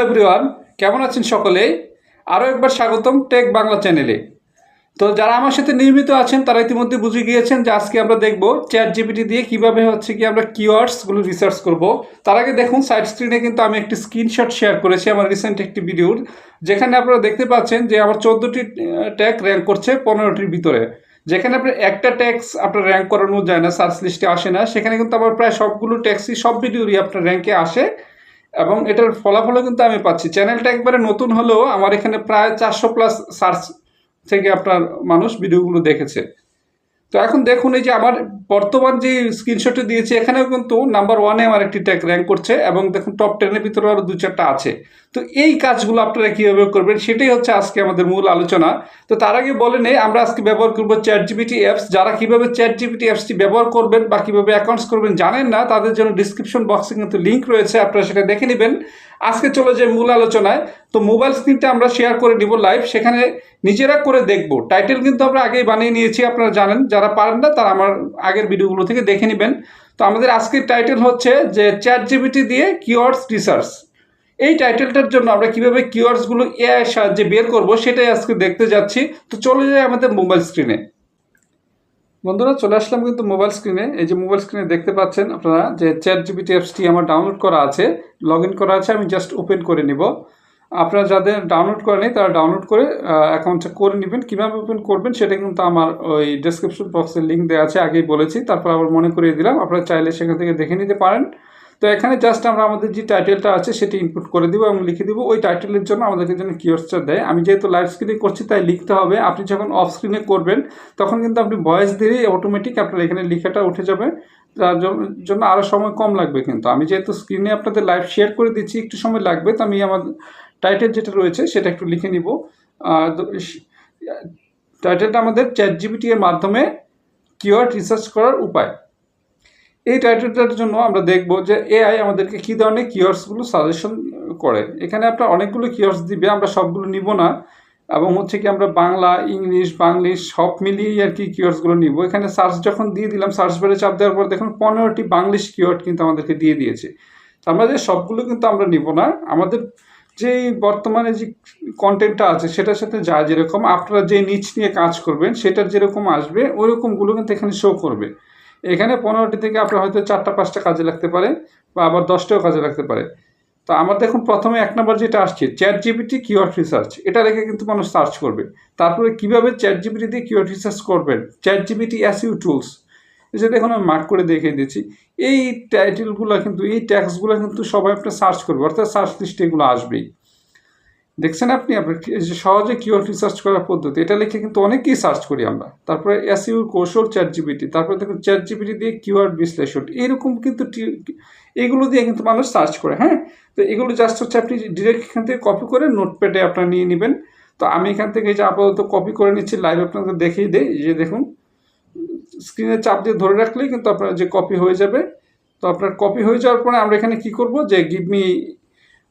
Everyone, কেমন আছেন সকলে? আরও একবার স্বাগতম টেক বাংলা চ্যানেলে। তো যারা আমার সাথে নিয়মিত আছেন তারা ইতিমধ্যে বুঝে গিয়েছেন যে আজকে আমরা দেখব চ্যাট জিপিটি দিয়ে কিভাবে আমরা কিওয়ার্ডসগুলো রিসার্চ করব। তার আগে দেখুন সাইড স্ক্রিনে কিন্তু আমি একটি স্ক্রিনশট শেয়ার করেছি আমার রিসেন্ট একটি ভিডিওর, যেখানে আপনারা দেখতে পাচ্ছেন যে আমার 14টি ট্যাগ র্যাঙ্ক করছে 15টির ভিতরে। যেখানে আপনার একটা ট্যাক্স আপনার র্যাঙ্ক করানো যায় না, সার্চ লিস্টে আসে না, সেখানে কিন্তু আমার প্রায় সবগুলো ট্যাক্সই সব ভিডিওরই আপনার র্যাঙ্কে আসে এবং এটার ফলাফলও কিন্তু আমি পাচ্ছি। চ্যানেলটা একবারে নতুন হলেও আমার এখানে প্রায় 400+ সার্চ থেকে আপনার মানুষ ভিডিওগুলো দেখেছে। তো এখন দেখুন এই যে আমার বর্তমান যে স্ক্রিনশটে দিয়েছি এখানেও কিন্তু নাম্বার 1-এ আমার একটি ট্যাগ র্যাঙ্ক করছে এবং দেখুন টপ 10-এর ভিতরে আরও 2-4টা আছে। তো এই কাজগুলো আপনারা কীভাবে করবেন সেটাই হচ্ছে আজকে আমাদের মূল আলোচনা। তো তার আগে বলে নেই, আমরা আজকে ব্যবহার করবো চ্যাট জিপিটি অ্যাপস। যারা কীভাবে চ্যাট জিপিটি অ্যাপসটি ব্যবহার করবেন বা কীভাবে অ্যাকাউন্টস করবেন জানেন না, তাদের জন্য ডিসক্রিপশন বক্সে কিন্তু লিঙ্ক রয়েছে, আপনারা সেটা দেখে নেবেন। আজকে চলে যায় মূল আলোচনায়। তো মোবাইল স্ক্রিনটা আমরা শেয়ার করে নিব লাইভ, সেখানে নিজেরা করে দেখব। টাইটেল কিন্তু আমরা আগেই বানিয়ে নিয়েছি, আপনারা জানেন। যারা পারেন না তারা আমার আগের ভিডিওগুলো থেকে দেখে নেবেন। তো আমাদের আজকের টাইটেল হচ্ছে যে চ্যাট জিপিটি দিয়ে কিওয়ার্ডস রিসার্চ। এই টাইটেলটার জন্য আমরা কীভাবে কিওয়ার্ডসগুলো এআই সাহায্যে বের করব সেটাই আজকে দেখতে যাচ্ছি। তো চলে যায় আমাদের মোবাইল স্ক্রিনে। বন্ধুরা চলে আসলাম কিন্তু মোবাইল স্ক্রিনে। এই যে মোবাইল স্ক্রিনে দেখতে পাচ্ছেন আপনারা যে চ্যাট জিপিটি অ্যাপসটি আমার ডাউনলোড করা আছে, লগ ইন করা আছে। আমি জাস্ট ওপেন করে নিব। আপনারা যাদের ডাউনলোড করে নেই তারা ডাউনলোড করে অ্যাকাউন্টটা করে নেবেন। কীভাবে ওপেন করবেন সেটা কিন্তু আমার ওই ডেসক্রিপশন বক্সের লিঙ্ক দেওয়া আছে, আগেই বলেছি। তারপর আবার মনে করিয়ে দিলাম, আপনারা চাইলে সেখান থেকে দেখে নিতে পারেন। তো এখানে জাস্ট আমরা আমাদের যে টাইটেলটা আছে সেটি ইনপুট করে দিব এবং লিখে দিব। ওই টাইটেলের জন্য আমাদেরকে যেন কিওয়ার্ডসটা দেয়। আমি যেহেতু লাইভ স্ক্রিনে করছি তাই লিখতে হবে। আপনি যখন অফ স্ক্রিনে করবেন তখন কিন্তু আপনি ভয়েস দিলেই অটোমেটিক আপনার এখানে লেখাটা উঠে যাবে। তার জন্য আরও সময় কম লাগবে। কিন্তু আমি যেহেতু স্ক্রিনে আপনাদের লাইভ শেয়ার করে দিচ্ছি, একটু সময় লাগবে। তো আমি আমার টাইটেল যেটা রয়েছে সেটা একটু লিখে নিব। টাইটেলটা আমাদের চ্যাট জিপিটি এর মাধ্যমে কিওয়ার্ড রিসার্চ করার উপায়। এই টাইটেলটার জন্য আমরা দেখব যে এআই আমাদেরকে কী ধরনের কিওয়ার্ডসগুলো সাজেশন করে। এখানে আপনার অনেকগুলো কিওয়ার্ডস দিবে, আমরা সবগুলো নিব না। এবং আমরা বাংলা, ইংলিশ, বাংলিশ সব মিলিয়েই আর কি কিওয়ার্ডসগুলো নিব। এখানে সার্চ যখন দিয়ে দিলাম, সার্চ বারে চাপ দেওয়ার পর দেখুন 15টি বাংলিশ কিওয়ার্ড কিন্তু আমাদেরকে দিয়ে দিয়েছে। আমরা যে সবগুলো কিন্তু আমরা নিব না। আমাদের যেই বর্তমানে যে কন্টেন্টটা আছে সেটার সাথে যা যেরকম আপনারা যে নিচ নিয়ে কাজ করবেন সেটার যেরকম আসবে ওইরকমগুলো কিন্তু এখানে শো করবে। এখানে 15টি থেকে আপনার হয়তো 4টা-5টা কাজে লাগতে পারে বা আবার 10টাও কাজে লাগতে পারে। তো আমার দেখুন প্রথমে 1 নম্বর যেটা আসছে চ্যাট জিপিটি কিওয়ার্ড রিসার্চ, এটা রেখে কিন্তু মানুষ সার্চ করবে। তারপরে কীভাবে চ্যাট জিপিটি দিয়ে কিওয়ার্ড রিসার্চ করবেন, চ্যাট জিপিটি এসইও টুলস, যে দেখুন আমি মার্ক করে দেখিয়ে দিচ্ছি। এই টাইটেলগুলো কিন্তু, এই ট্যাক্সগুলো কিন্তু সবাই আপনার সার্চ করবে, অর্থাৎ সার্চ লিস্টে এগুলো আসবেই। দেখছেন আপনি আপনার যে সহজে কিওয়ার্ড রিসার্চ করার পদ্ধতি, এটা লিখে কিন্তু অনেকেই সার্চ করি আমরা। তারপরে এসইও কৌশল চ্যাট জিপিটি, তারপরে দেখুন চ্যাট জিপিটি দিয়ে কিওয়ার্ড বিশ্লেষণ, এরকম কিন্তু এগুলো দিয়ে কিন্তু মানুষ সার্চ করে। হ্যাঁ, তো এগুলো জাস্ট হচ্ছে আপনি ডিরেক্ট এখান থেকে কপি করে নোটপ্যাডে আপনার নিয়ে নেবেন। তো আমি এখান থেকে যে আপাতত কপি করে নিচ্ছি, লাইভ আপনাদের দেখিয়ে দেই। যে দেখুন স্ক্রিনে চাপ দিয়ে ধরে রাখলেই কিন্তু আপনার যে কপি হয়ে যাবে। তো আপনার কপি হয়ে যাওয়ার পরে আমরা এখানে কি করব, যে গিভ মি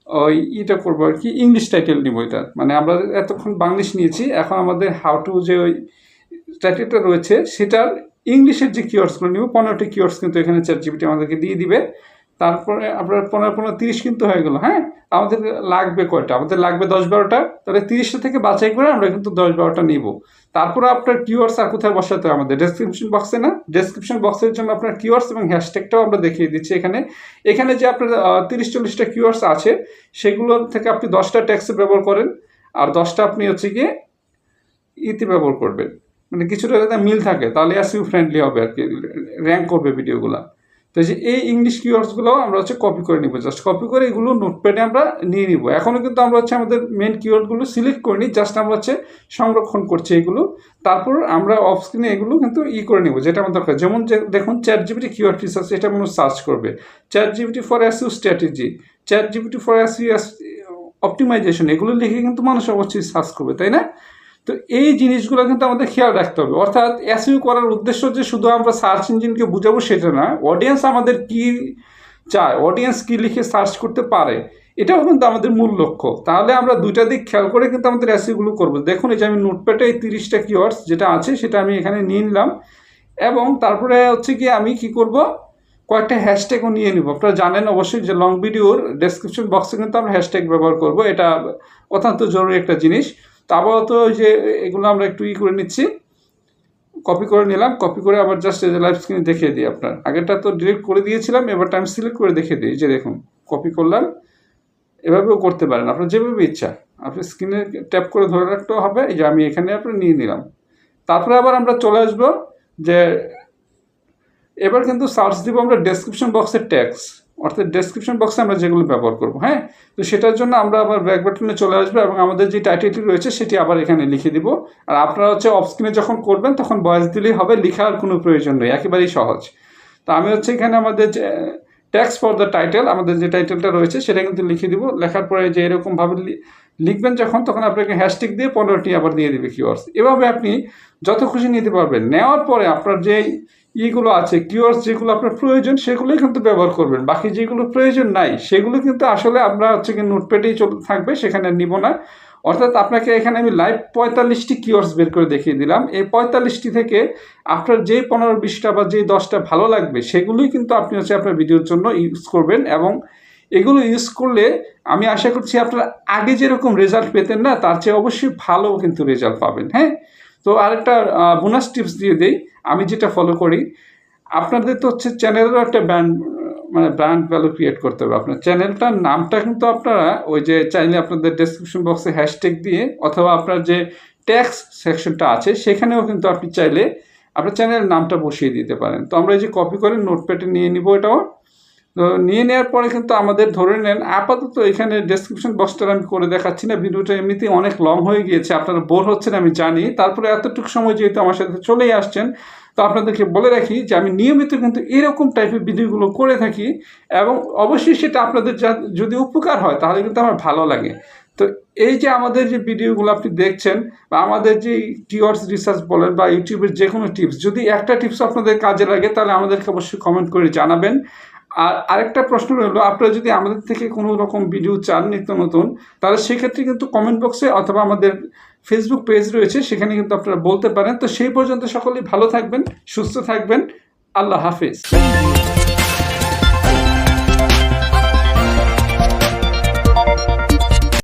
ওই এটা করবো আর কি, ইংলিশ টাইটেল নিব। এটা মানে আমরা এতক্ষণ বাংলিশ নিয়েছি, এখন আমাদের হাউ টু যে ওই টাইটেলটা রয়েছে সেটার ইংলিশের যে কিওয়ার্ডসগুলো নিব। 15টি কিওয়ার্ডস কিন্তু এখানে চ্যাট জিপিটি আমাদেরকে দিয়ে দিবে। তারপরে আপনার 15-15-30 কিন্তু হয়ে গেল। হ্যাঁ, আমাদের লাগবে কয়টা? আমাদের লাগবে 10-12টা। তাহলে 30টা থেকে বাছাই করে আমরা কিন্তু 10-12টা নিব। তারপরে আপনার কিওয়ার্ডস আর কোথায় বসাতে হবে? আমাদের ডেসক্রিপশন বক্সে না? ডেসক্রিপশন বক্সের জন্য আপনার কিওয়ার্ডস এবং হ্যাশট্যাগটাও আমরা দেখিয়ে দিচ্ছি এখানে। এখানে যে আপনার 30-40টা কিওয়ার্ডস আছে সেগুলোর থেকে আপনি 10টা ট্যাক্সে ব্যবহার করেন আর 10টা আপনি গিয়ে ইতে ব্যবহার করবেন। মানে কিছুটা যাতে মিল থাকে, তাহলে এসইও ফ্রেন্ডলি হবে আর কি, র্যাঙ্ক করবে ভিডিওগুলো। তো যে এই ইংলিশ কিওয়ার্ডসগুলো আমরা কপি করে নিব। জাস্ট কপি করে এগুলো নোটপ্যাডে আমরা নিয়ে নিব। এখনও কিন্তু আমরা আমাদের মেন কিওয়ার্ডগুলো সিলেক্ট করে নিই, জাস্ট আমরা সংরক্ষণ করছি এগুলো। তারপর আমরা অফ স্ক্রিনে এগুলো কিন্তু করে নিব যেটা আমার দরকার। যেমন যে দেখুন চ্যাট জিপিটি কিওয়ার্ড রিসার্চ, এটা মানুষ সার্চ করবে। ChatGPT for SEO strategy, ChatGPT for SEO optimisation, এগুলো লিখে কিন্তু মানুষ অবশ্যই সার্চ করবে, তাই না? তো এই জিনিসগুলো কিন্তু আমাদের খেয়াল রাখতে হবে। অর্থাৎ এসইও করার উদ্দেশ্য যে শুধু আমরা সার্চ ইঞ্জিনকে বুঝাবো সেটা না, অডিয়েন্স আমাদের কি চায়, অডিয়েন্স কি লিখে সার্চ করতে পারে, এটাও কিন্তু আমাদের মূল লক্ষ্য। তাহলে আমরা দুইটা দিক খেয়াল করে কিন্তু আমাদের এসইওগুলো করবো। দেখুন এই যে আমি নোটপ্যাডে এই 30টা কিওয়ার্ডস যেটা আছে সেটা আমি এখানে নিয়ে নিলাম এবং তারপরে কি আমি কি করব, কয়েকটা হ্যাশট্যাগও নিয়ে নিব। আপনারা জানেন অবশ্যই যে লং ভিডিওর ডেসক্রিপশন বক্সে কিন্তু আমরা হ্যাশট্যাগ ব্যবহার করব, এটা অত্যন্ত জরুরি একটা জিনিস। তো আপাতত যে এগুলো আমরা একটু করে নিচ্ছি, কপি করে নিলাম, কপি করে আবার জাস্ট লাইভ স্ক্রিনে দেখিয়ে দিই। আপনার আগেরটা তো ডিলিট করে দিয়েছিলাম, এবার টাইম সিলেক্ট করে দেখিয়ে দিই। যে দেখুন কপি করলাম, এভাবেও করতে পারেন আপনার যেভাবে ইচ্ছা। আপনি স্ক্রিনে ট্যাপ করে ধরে রাখতেও হবে। এই যে আমি এখানে আপনি নিয়ে নিলাম। তারপরে আবার আমরা চলে আসবো যে এবার কিন্তু সার্চ দিব আমরা ডেসক্রিপশন বক্সের ট্যাক্স, অর্থাৎ ডেসক্রিপশন বক্সে আমরা যেগুলো ব্যবহার করবো। হ্যাঁ, তো সেটার জন্য আমরা আবার ব্যাক বাটনে চলে আসবো এবং আমাদের যে টাইটেলটি রয়েছে সেটি আবার এখানে লিখে দিব। আর আপনারা হচ্ছে অফ স্ক্রিনে যখন করবেন তখন ভয়েস দিলেই হবে, লেখার কোনো প্রয়োজন নেই, একেবারেই সহজ। তো আমি হচ্ছে এখানে আমাদের যে ট্যাক্স ফর দ্য টাইটেল, আমাদের যে টাইটেলটা রয়েছে সেটা কিন্তু লিখে দিব। লেখার পরে যে এরকমভাবে লিখবেন যখন, তখন আপনাকে হ্যাশট্যাগ দিয়ে 15টি আবার দিয়ে দিবে কিওয়ার্ডস। এভাবে আপনি যত খুশি নিতে পারবেন। নেওয়ার পরে আপনার যে ইগুলো আছে কিওয়ার্ডস, যেগুলো আপনার প্রয়োজন সেগুলোই কিন্তু ব্যবহার করবেন। বাকি যেগুলো প্রয়োজন নাই সেগুলো কিন্তু আসলে আমরা হচ্ছে কি নোটপ্যাডেই থাকবে, সেখানে নিব না। অর্থাৎ আপনাকে এখানে আমি লাইভ 45টি কিওয়ার্ডস বের করে দেখিয়ে দিলাম। এই 45টি থেকে আপনার যেই 15-20টা বা যেই 10টা ভালো লাগবে সেগুলোই কিন্তু আপনি হচ্ছে আপনার ভিডিওর জন্য ইউজ করবেন। এবং এগুলো ইউজ করলে আমি আশা করছি আপনারা আগে যেরকম রেজাল্ট পেতেন না, তার চেয়ে অবশ্যই ভালো কিন্তু রেজাল্ট পাবেন। হ্যাঁ, তো আরেকটা বোনাস টিপস দিয়ে দেই, আমি যেটা ফলো করি। আপনাদের তো হচ্ছে চ্যানেলেরও একটা ব্র্যান্ড ভ্যালু ক্রিয়েট করতে হবে। আপনার চ্যানেলটার নামটা কিন্তু আপনারা ওই যে চাইলে আপনাদের ডেসক্রিপশন বক্সে হ্যাশট্যাগ দিয়ে, অথবা আপনার যে ট্যাক্স সেকশনটা আছে সেখানেও কিন্তু আপনি চাইলে আপনার চ্যানেলের নামটা বসিয়ে দিতে পারেন। তো আমরা এই যে কপি করে নোটপ্যাডে নিয়ে নিব এটাও। তো নিয়ে নেওয়ার পরে কিন্তু আমাদের ধরে নেন আপাতত এখানে ডেসক্রিপশন বক্সটা আমি করে দেখাচ্ছি না, ভিডিওটা এমনিতেই অনেক লং হয়ে গিয়েছে, আপনারা বোর হচ্ছেন আমি জানি। তারপরে এতটুকু সময় যেহেতু আমার সাথে চলেই আসছেন, তো আপনাদেরকে বলে রাখি যে আমি নিয়মিত কিন্তু এরকম টাইপের ভিডিওগুলো করে থাকি এবং অবশ্যই সেটা আপনাদের যদি উপকার হয় তাহলে কিন্তু আমার ভালো লাগে। তো এই যে আমাদের যে ভিডিওগুলো আপনি দেখছেন বা আমাদের যে কিওয়ার্ডস রিসার্চ বলেন বা ইউটিউবের যে কোনো টিপস, যদি একটা টিপস আপনাদের কাজে লাগে তাহলে আমাদেরকে অবশ্যই কমেন্ট করে জানাবেন। আর আরেকটা প্রশ্ন রইল, আপনারা যদি আমাদের থেকে কোনো রকম ভিডিও চান নিত্য নতুন, তাহলে সেক্ষেত্রে কিন্তু কমেন্ট বক্সে অথবা আমাদের ফেসবুক পেজ রয়েছে, সেখানে কিন্তু আপনারা বলতে পারেন। তো সেই পর্যন্ত সকলেই ভালো থাকবেন, সুস্থ থাকবেন। আল্লাহ হাফেজ।